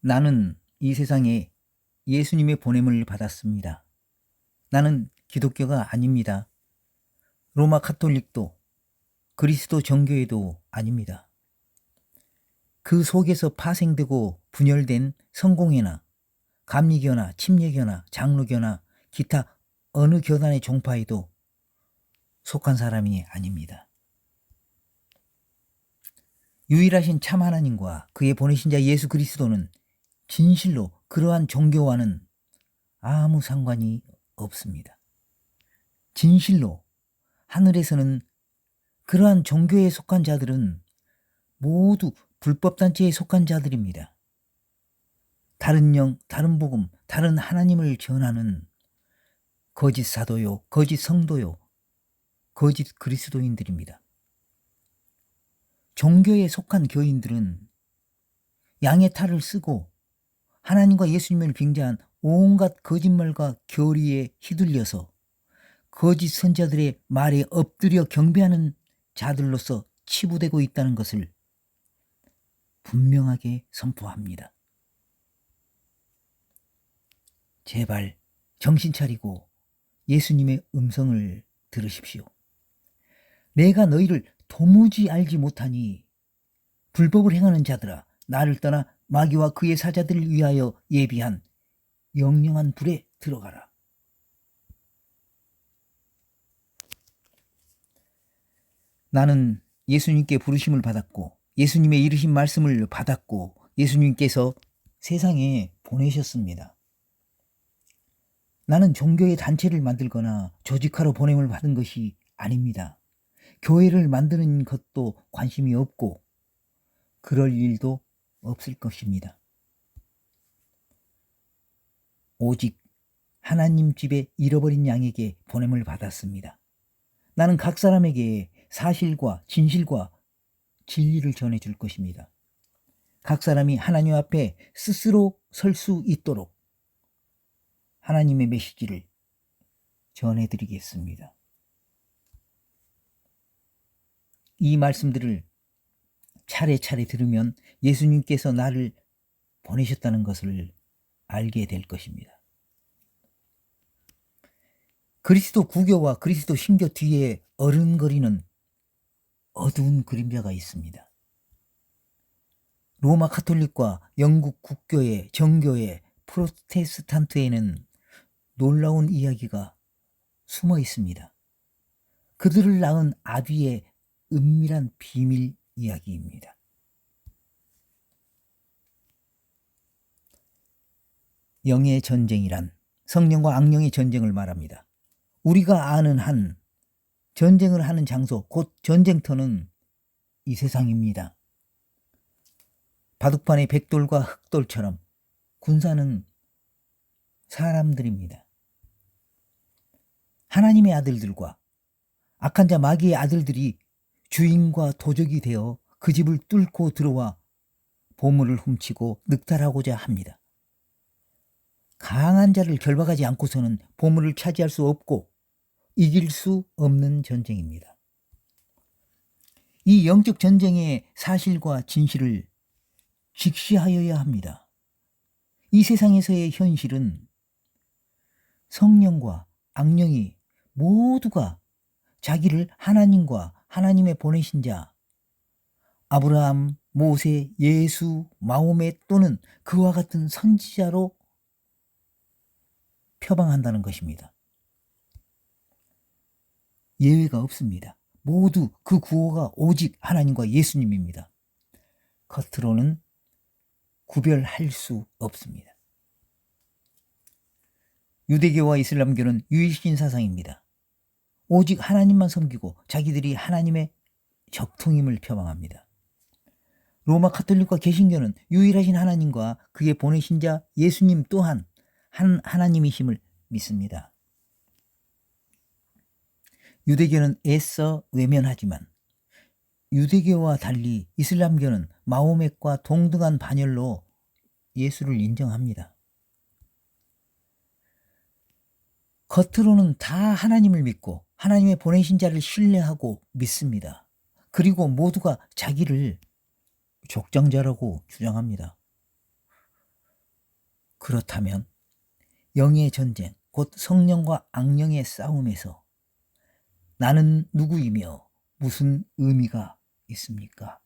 나는 이 세상에 예수님의 보냄을 받았습니다. 나는 기독교가 아닙니다. 로마 카톨릭도 그리스도 정교회도 아닙니다. 그 속에서 파생되고 분열된 성공회나 감리교나 침례교나 장로교나 기타 어느 교단의 종파에도 속한 사람이 아닙니다. 유일하신 참 하나님과 그의 보내신 자 예수 그리스도는 진실로 그러한 종교와는 아무 상관이 없습니다. 진실로 하늘에서는 그러한 종교에 속한 자들은 모두 불법단체에 속한 자들입니다. 다른 영, 다른 복음, 다른 하나님을 전하는 거짓 사도요, 거짓 성도요, 거짓 그리스도인들입니다. 종교에 속한 교인들은 양의 탈을 쓰고 하나님과 예수님을 빙자한 온갖 거짓말과 교리에 휘둘려서 거짓 선자들의 말에 엎드려 경배하는 자들로서 치부되고 있다는 것을 분명하게 선포합니다. 제발 정신 차리고 예수님의 음성을 들으십시오. 내가 너희를 도무지 알지 못하니 불법을 행하는 자들아, 나를 떠나 마귀와 그의 사자들을 위하여 예비한 영영한 불에 들어가라. 나는 예수님께 부르심을 받았고 예수님의 이르신 말씀을 받았고 예수님께서 세상에 보내셨습니다. 나는 종교의 단체를 만들거나 조직하러 보냄을 받은 것이 아닙니다. 교회를 만드는 것도 관심이 없고 그럴 일도 없을 것입니다. 오직 하나님 집에 잃어버린 양에게 보냄을 받았습니다. 나는 각 사람에게 사실과 진실과 진리를 전해줄 것입니다. 각 사람이 하나님 앞에 스스로 설 수 있도록 하나님의 메시지를 전해드리겠습니다. 이 말씀들을 차례차례 들으면 예수님께서 나를 보내셨다는 것을 알게 될 것입니다. 그리스도 구교와 그리스도 신교 뒤에 어른거리는 어두운 그림자가 있습니다. 로마 카톨릭과 영국 국교회, 정교회, 프로테스탄트에는 놀라운 이야기가 숨어 있습니다. 그들을 낳은 아비의 은밀한 비밀 이야기입니다. 영의 전쟁이란 성령과 악령의 전쟁을 말합니다. 우리가 아는 한 전쟁을 하는 장소, 곧 전쟁터는 이 세상입니다. 바둑판의 백돌과 흑돌처럼 군사는 사람들입니다. 하나님의 아들들과 악한 자 마귀의 아들들이 주인과 도적이 되어 그 집을 뚫고 들어와 보물을 훔치고 늑탈하고자 합니다. 강한 자를 결박하지 않고서는 보물을 차지할 수 없고 이길 수 없는 전쟁입니다. 이 영적 전쟁의 사실과 진실을 직시하여야 합니다. 이 세상에서의 현실은 성령과 악령이 모두가 자기를 하나님과 하나님의 보내신 자 아브라함, 모세, 예수, 마호메 또는 그와 같은 선지자로 표방한다는 것입니다. 예외가 없습니다. 모두 그 구호가 오직 하나님과 예수님입니다. 겉으로는 구별할 수 없습니다. 유대교와 이슬람교는 유일신 사상입니다. 오직 하나님만 섬기고 자기들이 하나님의 적통임을 표방합니다. 로마 카톨릭과 개신교는 유일하신 하나님과 그의 보내신 자 예수님 또한 한 하나님이심을 믿습니다. 유대교는 애써 외면하지만 유대교와 달리 이슬람교는 마호멧과 동등한 반열로 예수를 인정합니다. 겉으로는 다 하나님을 믿고 하나님의 보내신 자를 신뢰하고 믿습니다. 그리고 모두가 자기를 족장자라고 주장합니다. 그렇다면 영의 전쟁, 곧 성령과 악령의 싸움에서 나는 누구이며 무슨 의미가 있습니까?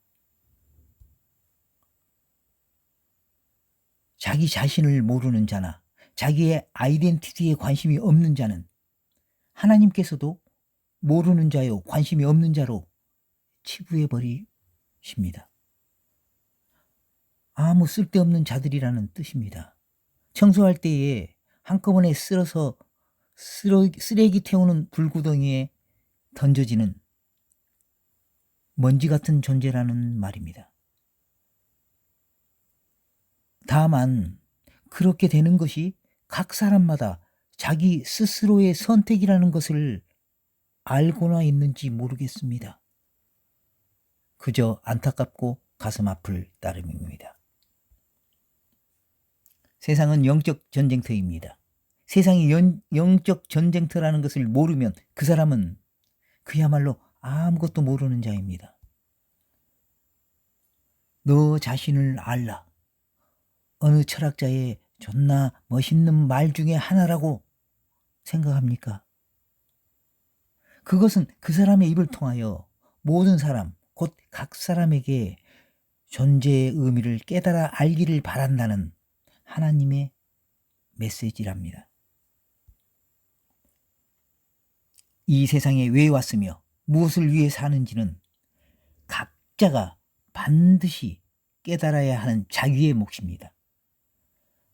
자기 자신을 모르는 자나 자기의 아이덴티티에 관심이 없는 자는 하나님께서도 모르는 자요 관심이 없는 자로 치부해 버리십니다. 아무 쓸데없는 자들이라는 뜻입니다. 청소할 때에 한꺼번에 쓸어서 쓰레기 태우는 불구덩이에 던져지는 먼지 같은 존재라는 말입니다. 다만 그렇게 되는 것이 각 사람마다 자기 스스로의 선택이라는 것을 알고나 있는지 모르겠습니다. 그저 안타깝고 가슴 아플 따름입니다. 세상은 영적 전쟁터입니다. 세상이 영적 전쟁터라는 것을 모르면 그 사람은 그야말로 아무것도 모르는 자입니다. 너 자신을 알라. 어느 철학자의 존나 멋있는 말 중에 하나라고 생각합니까? 그것은 그 사람의 입을 통하여 모든 사람, 곧 각 사람에게 존재의 의미를 깨달아 알기를 바란다는 하나님의 메시지랍니다. 이 세상에 왜 왔으며 무엇을 위해 사는지는 각자가 반드시 깨달아야 하는 자기의 몫입니다.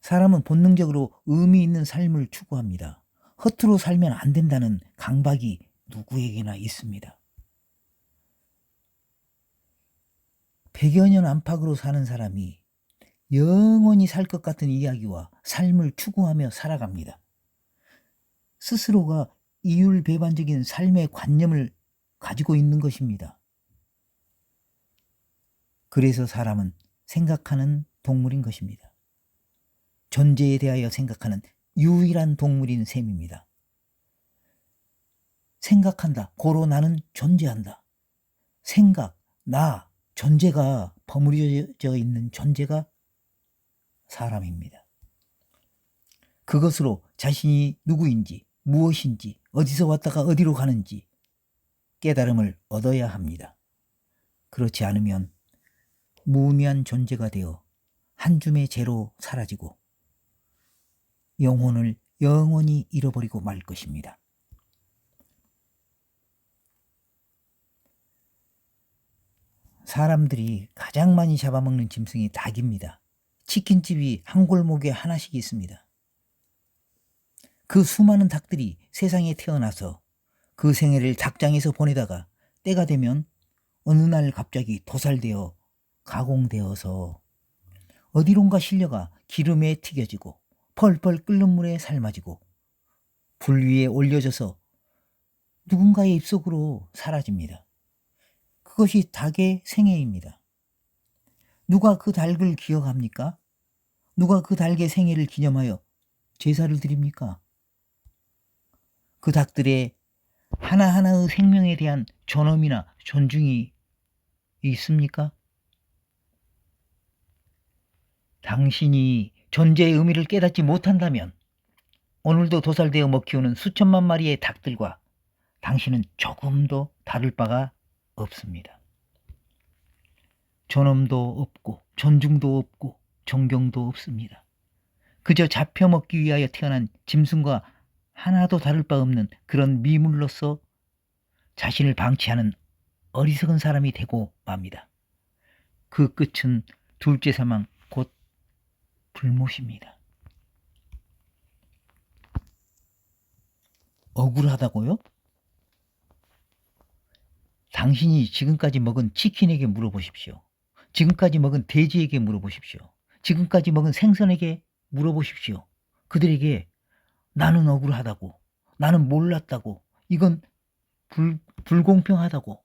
사람은 본능적으로 의미 있는 삶을 추구합니다. 허투루 살면 안 된다는 강박이 누구에게나 있습니다. 100여 년 안팎으로 사는 사람이 영원히 살 것 같은 이야기와 삶을 추구하며 살아갑니다. 스스로가 이율배반적인 삶의 관념을 가지고 있는 것입니다. 그래서 사람은 생각하는 동물인 것입니다. 존재에 대하여 생각하는 유일한 동물인 셈입니다. 생각한다. 고로 나는 존재한다. 생각, 나, 존재가 버무려져 있는 존재가 사람입니다. 그것으로 자신이 누구인지, 무엇인지, 어디서 왔다가 어디로 가는지 깨달음을 얻어야 합니다. 그렇지 않으면 무의미한 존재가 되어 한 줌의 재로 사라지고 영혼을 영원히 잃어버리고 말 것입니다. 사람들이 가장 많이 잡아먹는 짐승이 닭입니다. 치킨집이 한 골목에 하나씩 있습니다. 그 수많은 닭들이 세상에 태어나서 그 생애를 닭장에서 보내다가 때가 되면 어느 날 갑자기 도살되어 가공되어서 어디론가 실려가 기름에 튀겨지고 펄펄 끓는 물에 삶아지고 불 위에 올려져서 누군가의 입속으로 사라집니다. 그것이 닭의 생애입니다. 누가 그 닭을 기억합니까? 누가 그 닭의 생애를 기념하여 제사를 드립니까? 그 닭들의 하나하나의 생명에 대한 존엄이나 존중이 있습니까? 당신이 존재의 의미를 깨닫지 못한다면 오늘도 도살되어 먹히우는 수천만 마리의 닭들과 당신은 조금도 다를 바가 없습니다. 존엄도 없고 존중도 없고 존경도 없습니다. 그저 잡혀먹기 위하여 태어난 짐승과 하나도 다를 바 없는 그런 미물로서 자신을 방치하는 어리석은 사람이 되고 맙니다. 그 끝은 둘째 사망 곧 불못입니다. 억울하다고요? 당신이 지금까지 먹은 치킨에게 물어보십시오. 지금까지 먹은 돼지에게 물어보십시오. 지금까지 먹은 생선에게 물어보십시오. 그들에게 나는 억울하다고, 나는 몰랐다고, 이건 불공평하다고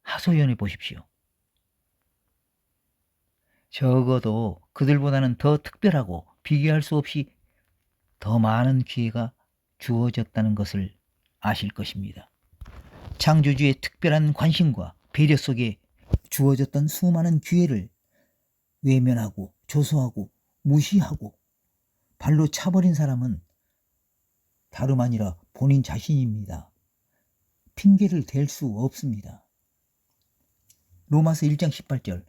하소연해 보십시오. 적어도 그들보다는 더 특별하고 비교할 수 없이 더 많은 기회가 주어졌다는 것을 아실 것입니다. 창조주의 특별한 관심과 배려 속에 주어졌던 수많은 기회를 외면하고 조소하고 무시하고 발로 차버린 사람은 다름 아니라 본인 자신입니다. 핑계를 댈 수 없습니다. 로마서 1장 18절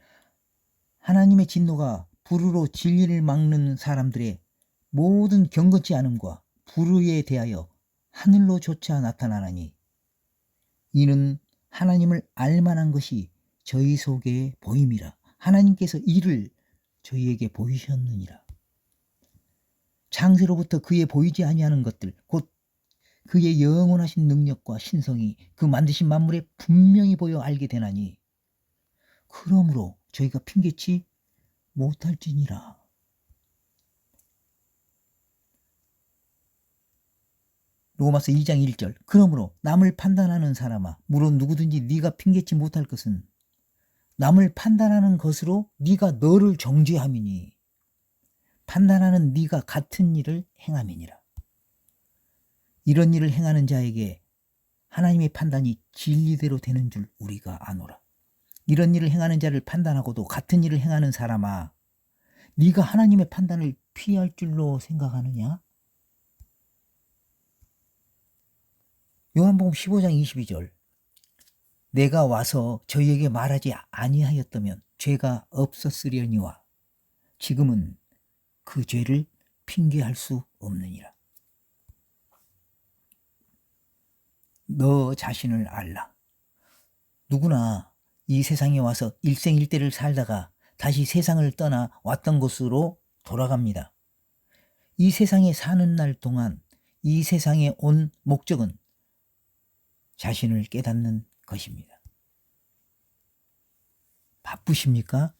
하나님의 진노가 불의로 진리를 막는 사람들의 모든 경건치 않음과 불의에 대하여 하늘로조차 나타나나니 이는 하나님을 알만한 것이 저희 속에 보임이라. 하나님께서 이를 저희에게 보이셨느니라. 창세로부터 그의 보이지 아니하는 것들 곧 그의 영원하신 능력과 신성이 그 만드신 만물에 분명히 보여 알게 되나니 그러므로 저희가 핑계치 못할지니라. 로마서 2장 1절 그러므로 남을 판단하는 사람아 물론 누구든지 네가 핑계치 못할 것은 남을 판단하는 것으로 네가 너를 정죄함이니 판단하는 네가 같은 일을 행함이니라. 이런 일을 행하는 자에게 하나님의 판단이 진리대로 되는 줄 우리가 아노라. 이런 일을 행하는 자를 판단하고도 같은 일을 행하는 사람아 네가 하나님의 판단을 피할 줄로 생각하느냐? 요한복음 15장 22절 내가 와서 저희에게 말하지 아니하였다면 죄가 없었으려니와 지금은 그 죄를 핑계할 수 없느니라. 너 자신을 알라. 누구나 이 세상에 와서 일생일대를 살다가 다시 세상을 떠나 왔던 곳으로 돌아갑니다. 이 세상에 사는 날 동안 이 세상에 온 목적은 자신을 깨닫는 것입니다. 바쁘십니까?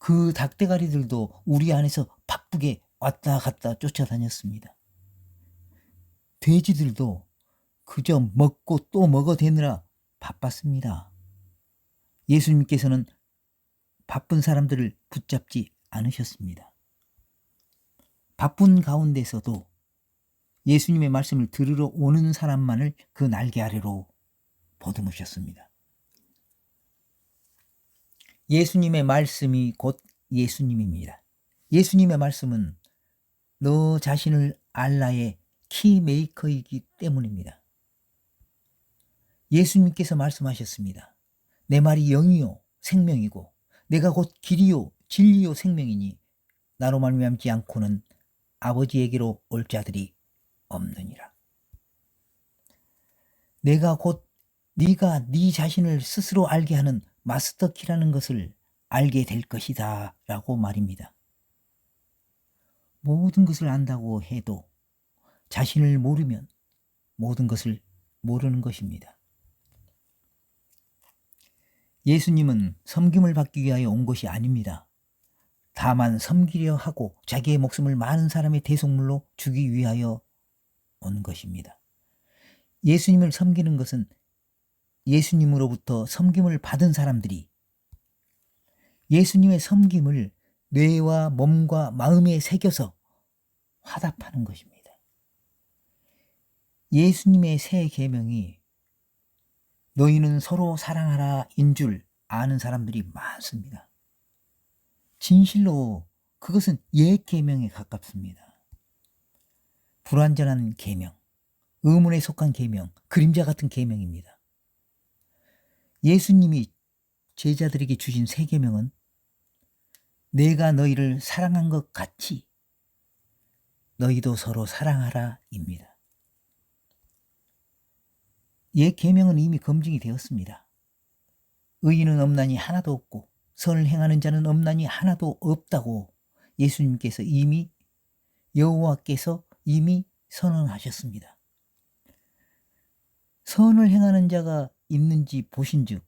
그 닭대가리들도 우리 안에서 바쁘게 왔다 갔다 쫓아다녔습니다. 돼지들도 그저 먹고 또 먹어대느라 바빴습니다. 예수님께서는 바쁜 사람들을 붙잡지 않으셨습니다. 바쁜 가운데서도 예수님의 말씀을 들으러 오는 사람만을 그 날개 아래로 보듬으셨습니다. 예수님의 말씀이 곧 예수님입니다. 예수님의 말씀은 너 자신을 알라의 키메이커이기 때문입니다. 예수님께서 말씀하셨습니다. 내 말이 영이요 생명이고 내가 곧 길이요 진리요 생명이니 나로 말미암지 않고는 아버지에게로 올 자들이 없느니라. 내가 곧 네가 네 자신을 스스로 알게 하는 마스터키라는 것을 알게 될 것이다 라고 말입니다. 모든 것을 안다고 해도 자신을 모르면 모든 것을 모르는 것입니다. 예수님은 섬김을 받기 위하여 온 것이 아닙니다. 다만 섬기려 하고 자기의 목숨을 많은 사람의 대속물로 주기 위하여 온 것입니다. 예수님을 섬기는 것은 예수님으로부터 섬김을 받은 사람들이 예수님의 섬김을 뇌와 몸과 마음에 새겨서 화답하는 것입니다. 예수님의 새 계명이 너희는 서로 사랑하라 인 줄 아는 사람들이 많습니다. 진실로 그것은 옛 계명에 가깝습니다. 불완전한 계명, 의문에 속한 계명, 그림자 같은 계명입니다. 예수님이 제자들에게 주신 새 계명은 내가 너희를 사랑한 것 같이 너희도 서로 사랑하라입니다. 옛 계명은 이미 검증이 되었습니다. 의인은 없나니 하나도 없고 선을 행하는 자는 없나니 하나도 없다고 예수님께서 이미 여호와께서 이미 선언하셨습니다. 선을 행하는 자가 있는지 보신즉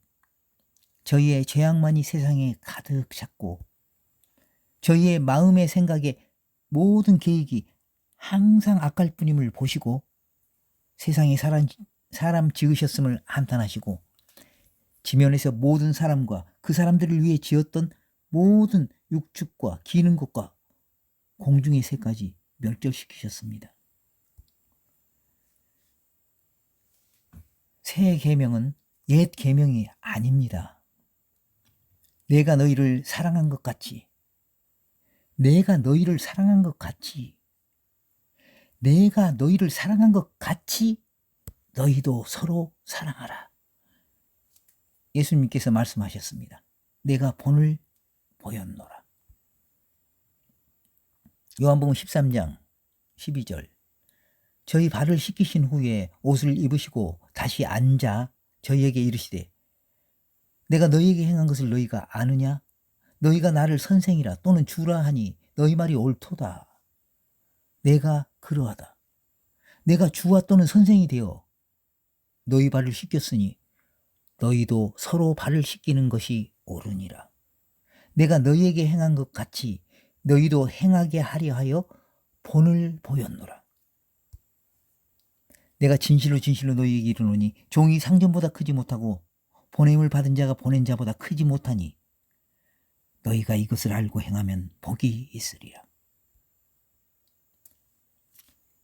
저희의 죄악만이 세상에 가득 찼고 저희의 마음의 생각에 모든 계획이 항상 악할 뿐임을 보시고 세상에 사람 지으셨음을 한탄하시고 지면에서 모든 사람과 그 사람들을 위해 지었던 모든 육축과 기는 것과 공중의 새까지 멸절시키셨습니다. 새 계명은 옛 계명이 아닙니다. 내가 너희를 사랑한 것 같이 내가 너희를 사랑한 것 같이 너희도 서로 사랑하라. 예수님께서 말씀하셨습니다. 내가 본을 보였노라. 요한복음 13장 12절. 저희 발을 씻기신 후에 옷을 입으시고 다시 앉아 저희에게 이르시되 내가 너희에게 행한 것을 너희가 아느냐? 너희가 나를 선생이라 또는 주라 하니 너희 말이 옳도다. 내가 그러하다. 내가 주와 또는 선생이 되어 너희 발을 씻겼으니 너희도 서로 발을 씻기는 것이 옳으니라. 내가 너희에게 행한 것 같이 너희도 행하게 하려 하여 본을 보였노라. 내가 진실로 진실로 너희에게 이르노니 종이 상전보다 크지 못하고 보냄을 받은 자가 보낸 자보다 크지 못하니 너희가 이것을 알고 행하면 복이 있으리라.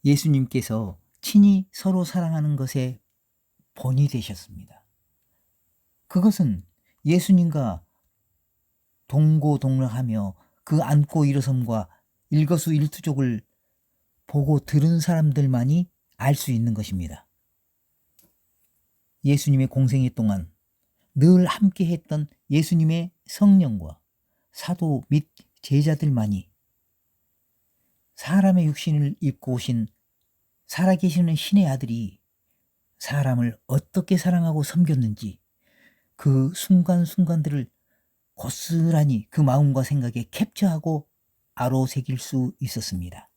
예수님께서 친히 서로 사랑하는 것에 본이 되셨습니다. 그것은 예수님과 동고동락하며 그 앉고 일어섬과 일거수일투족을 보고 들은 사람들만이 알 수 있는 것입니다. 예수님의 공생애 동안 늘 함께 했던 예수님의 성령과 사도 및 제자들만이 사람의 육신을 입고 오신 살아계시는 신의 아들이 사람을 어떻게 사랑하고 섬겼는지 그 순간순간들을 고스란히 그 마음과 생각에 캡처하고 아로새길 수 있었습니다.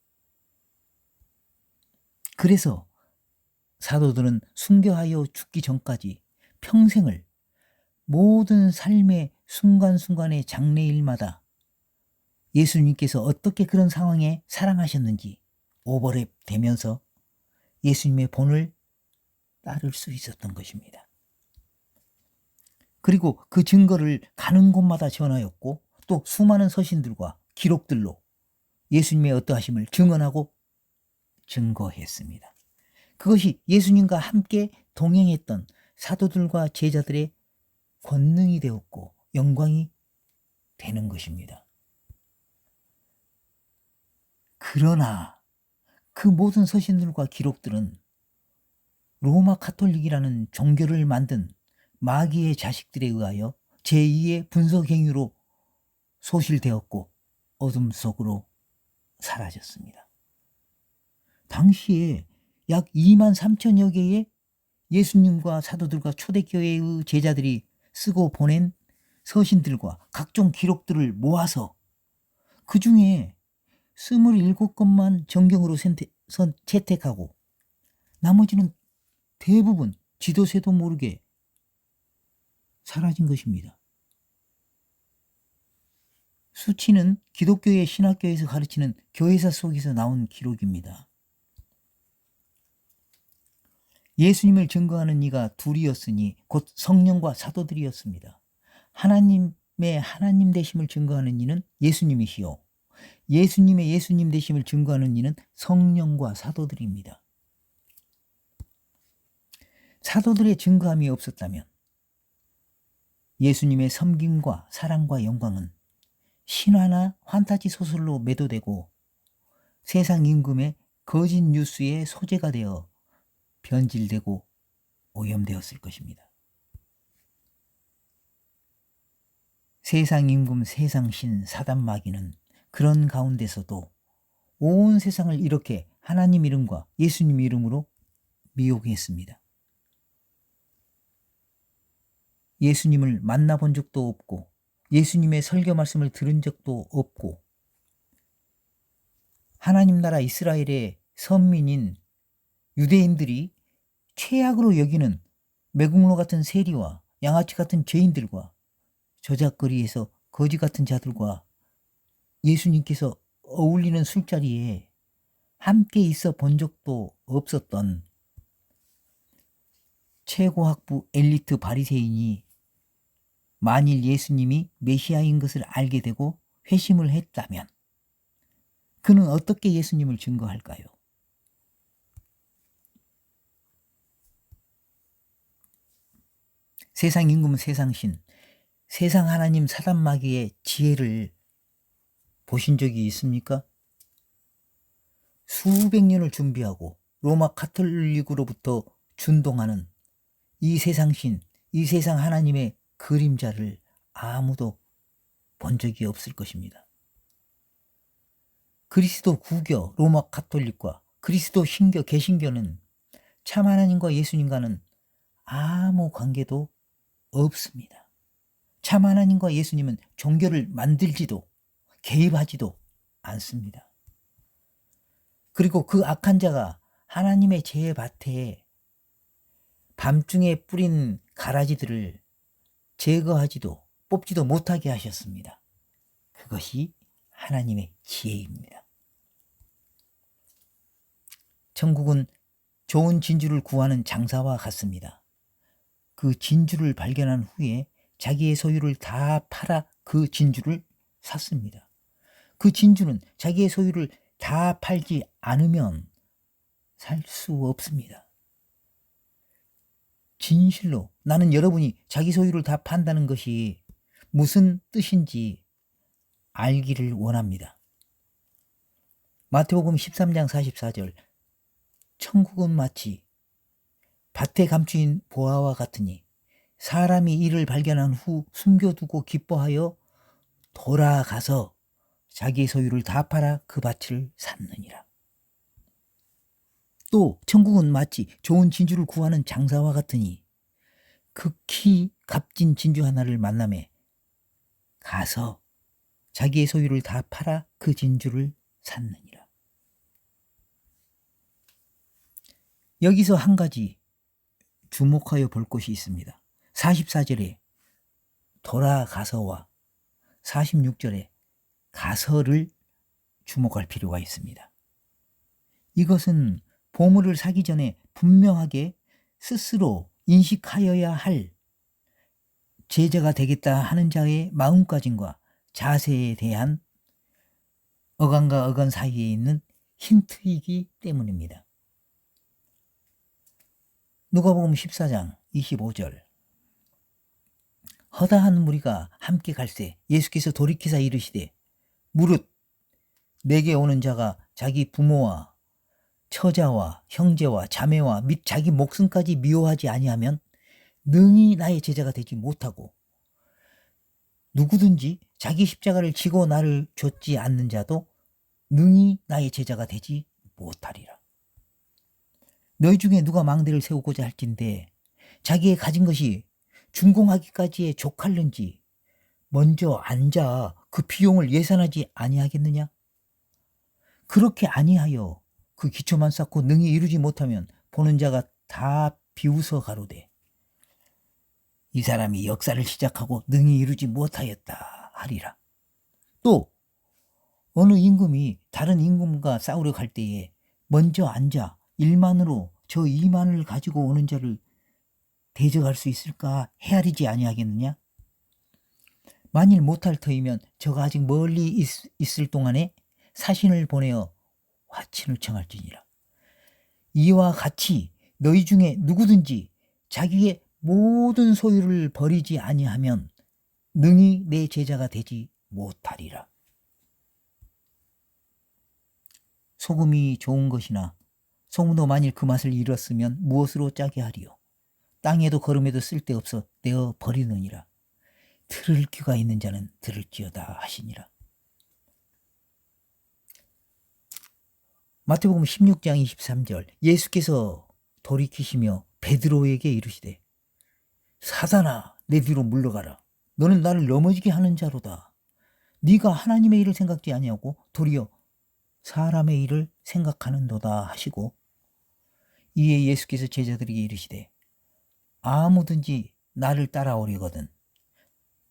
그래서 사도들은 순교하여 죽기 전까지 평생을 모든 삶의 순간순간의 장래일마다 예수님께서 어떻게 그런 상황에 사랑하셨는지 오버랩 되면서 예수님의 본을 따를 수 있었던 것입니다. 그리고 그 증거를 가는 곳마다 전하였고 또 수많은 서신들과 기록들로 예수님의 어떠하심을 증언하고 증거했습니다. 그것이 예수님과 함께 동행했던 사도들과 제자들의 권능이 되었고 영광이 되는 것입니다. 그러나 그 모든 서신들과 기록들은 로마 카톨릭이라는 종교를 만든 마귀의 자식들에 의하여 제2의 분석행위로 소실되었고 어둠 속으로 사라졌습니다. 당시에 약 2만 3천여 개의 예수님과 사도들과 초대교회의 제자들이 쓰고 보낸 서신들과 각종 기록들을 모아서 그 중에 27건만 정경으로 채택하고 나머지는 대부분 지도새도 모르게 사라진 것입니다. 수치는 기독교의 신학교에서 가르치는 교회사 속에서 나온 기록입니다. 예수님을 증거하는 이가 둘이었으니 곧 성령과 사도들이었습니다. 하나님의 하나님 되심을 증거하는 이는 예수님이시요 예수님의 예수님 되심을 증거하는 이는 성령과 사도들입니다. 사도들의 증거함이 없었다면 예수님의 섬김과 사랑과 영광은 신화나 환타지 소설로 매도되고 세상 임금의 거짓 뉴스의 소재가 되어 변질되고 오염되었을 것입니다. 세상 임금, 세상 신, 사단 마귀는 그런 가운데서도 온 세상을 이렇게 하나님 이름과 예수님 이름으로 미혹했습니다. 예수님을 만나본 적도 없고 예수님의 설교 말씀을 들은 적도 없고 하나님 나라 이스라엘의 선민인 유대인들이 최악으로 여기는 매국노 같은 세리와 양아치 같은 죄인들과 저작거리에서 거지 같은 자들과 예수님께서 어울리는 술자리에 함께 있어 본 적도 없었던 최고학부 엘리트 바리새인이 만일 예수님이 메시아인 것을 알게 되고 회심을 했다면 그는 어떻게 예수님을 증거할까요? 세상 임금은 세상 신, 세상 하나님 사단 마귀의 지혜를 보신 적이 있습니까? 수백 년을 준비하고 로마 카톨릭으로부터 준동하는 이 세상신, 이 세상 하나님의 그림자를 아무도 본 적이 없을 것입니다. 그리스도 구교, 로마 카톨릭과 그리스도 신교, 개신교는 참 하나님과 예수님과는 아무 관계도 없습니다. 참 하나님과 예수님은 종교를 만들지도 개입하지도 않습니다. 그리고 그 악한 자가 하나님의 제밭에 밤중에 뿌린 가라지들을 제거하지도 뽑지도 못하게 하셨습니다. 그것이 하나님의 지혜입니다. 천국은 좋은 진주를 구하는 장사와 같습니다. 그 진주를 발견한 후에 자기의 소유를 다 팔아 그 진주를 샀습니다. 그 진주는 자기의 소유를 다 팔지 않으면 살 수 없습니다. 진실로 나는 여러분이 자기 소유를 다 판다는 것이 무슨 뜻인지 알기를 원합니다. 마태복음 13장 44절 천국은 마치 밭에 감추인 보화와 같으니 사람이 이를 발견한 후 숨겨두고 기뻐하여 돌아가서 자기 소유를 다 팔아 그 밭을 샀느니라. 또 천국은 마치 좋은 진주를 구하는 장사와 같으니 극히 값진 진주 하나를 만남에 가서 자기의 소유를 다 팔아 그 진주를 샀느니라. 여기서 한 가지 주목하여 볼 것이 있습니다. 44절에 돌아가서와 46절에 가서를 주목할 필요가 있습니다. 이것은 보물을 사기 전에 분명하게 스스로 인식하여야 할 제자가 되겠다 하는 자의 마음가짐과 자세에 대한 어간과 어간 사이에 있는 힌트이기 때문입니다. 누가복음 14장 25절 허다한 무리가 함께 갈새 예수께서 돌이키사 이르시되 무릇 내게 오는 자가 자기 부모와 처자와 형제와 자매와 및 자기 목숨까지 미워하지 아니하면 능히 나의 제자가 되지 못하고 누구든지 자기 십자가를 지고 나를 좇지 않는 자도 능히 나의 제자가 되지 못하리라. 너희 중에 누가 망대를 세우고자 할진대 자기의 가진 것이 준공하기까지에 족할는지 먼저 앉아 그 비용을 예산하지 아니하겠느냐? 그렇게 아니하여 그 기초만 쌓고 능히 이루지 못하면 보는 자가 다 비웃어 가로되 이 사람이 역사를 시작하고 능히 이루지 못하였다 하리라. 또 어느 임금이 다른 임금과 싸우려 갈 때에 먼저 앉아 1만으로 저 2만을 가지고 오는 자를 대적할 수 있을까 헤아리지 아니하겠느냐? 만일 못할 터이면 저가 아직 멀리 있을 동안에 사신을 보내어 화친을 청할지니라. 이와 같이 너희 중에 누구든지 자기의 모든 소유를 버리지 아니하면 능히 내 제자가 되지 못하리라. 소금이 좋은 것이나 소금도 만일 그 맛을 잃었으면 무엇으로 짜게 하리요? 땅에도 거름에도 쓸데없어 내어 버리느니라. 들을 귀가 있는 자는 들을지어다 하시니라. 마태복음 16장 23절 예수께서 돌이키시며 베드로에게 이르시되 사단아 내 뒤로 물러가라. 너는 나를 넘어지게 하는 자로다. 네가 하나님의 일을 생각지 아니하고 도리어 사람의 일을 생각하는도다 하시고 이에 예수께서 제자들에게 이르시되 아무든지 나를 따라오려거든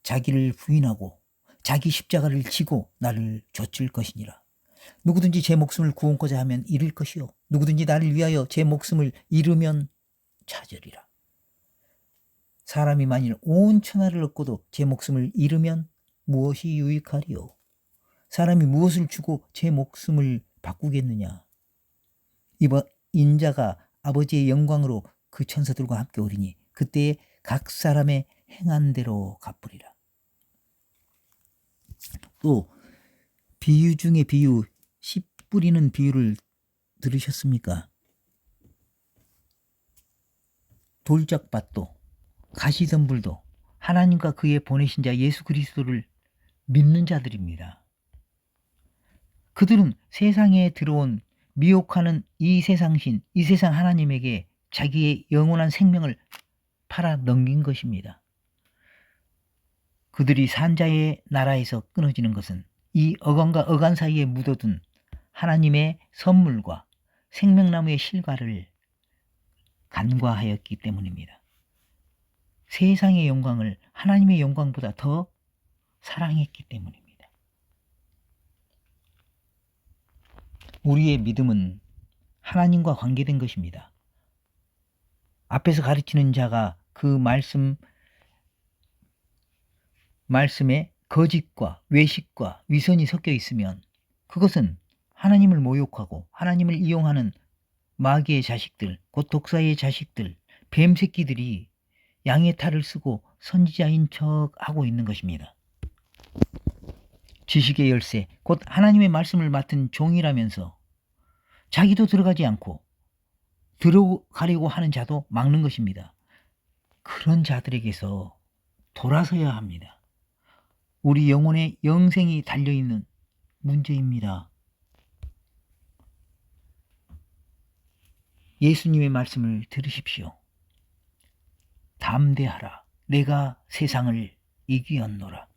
자기를 부인하고 자기 십자가를 지고 나를 좇을 것이니라. 누구든지 제 목숨을 구원코자 하면 잃을 것이요 누구든지 나를 위하여 제 목숨을 잃으면 찾으리라. 사람이 만일 온 천하를 얻고도 제 목숨을 잃으면 무엇이 유익하리요? 사람이 무엇을 주고 제 목숨을 바꾸겠느냐? 이번 인자가 아버지의 영광으로 그 천사들과 함께 오리니 그때에 각 사람의 행한 대로 갚으리라. 또 비유 중에 비유, 씨 뿌리는 비유를 들으셨습니까? 돌짝밭도 가시덤불도 하나님과 그의 보내신 자 예수 그리스도를 믿는 자들입니다. 그들은 세상에 들어온 미혹하는 이 세상신, 이 세상 하나님에게 자기의 영원한 생명을 팔아 넘긴 것입니다. 그들이 산자의 나라에서 끊어지는 것은 이 어간과 어간 사이에 묻어둔 하나님의 선물과 생명나무의 실과를 간과하였기 때문입니다. 세상의 영광을 하나님의 영광보다 더 사랑했기 때문입니다. 우리의 믿음은 하나님과 관계된 것입니다. 앞에서 가르치는 자가 그 말씀에 거짓과 외식과 위선이 섞여 있으면 그것은 하나님을 모욕하고 하나님을 이용하는 마귀의 자식들, 곧 독사의 자식들, 뱀 새끼들이 양의 탈을 쓰고 선지자인 척 하고 있는 것입니다. 지식의 열쇠, 곧 하나님의 말씀을 맡은 종이라면서 자기도 들어가지 않고 들어가려고 하는 자도 막는 것입니다. 그런 자들에게서 돌아서야 합니다. 우리 영혼의 영생이 달려있는 문제입니다. 예수님의 말씀을 들으십시오. 담대하라. 내가 세상을 이기었노라.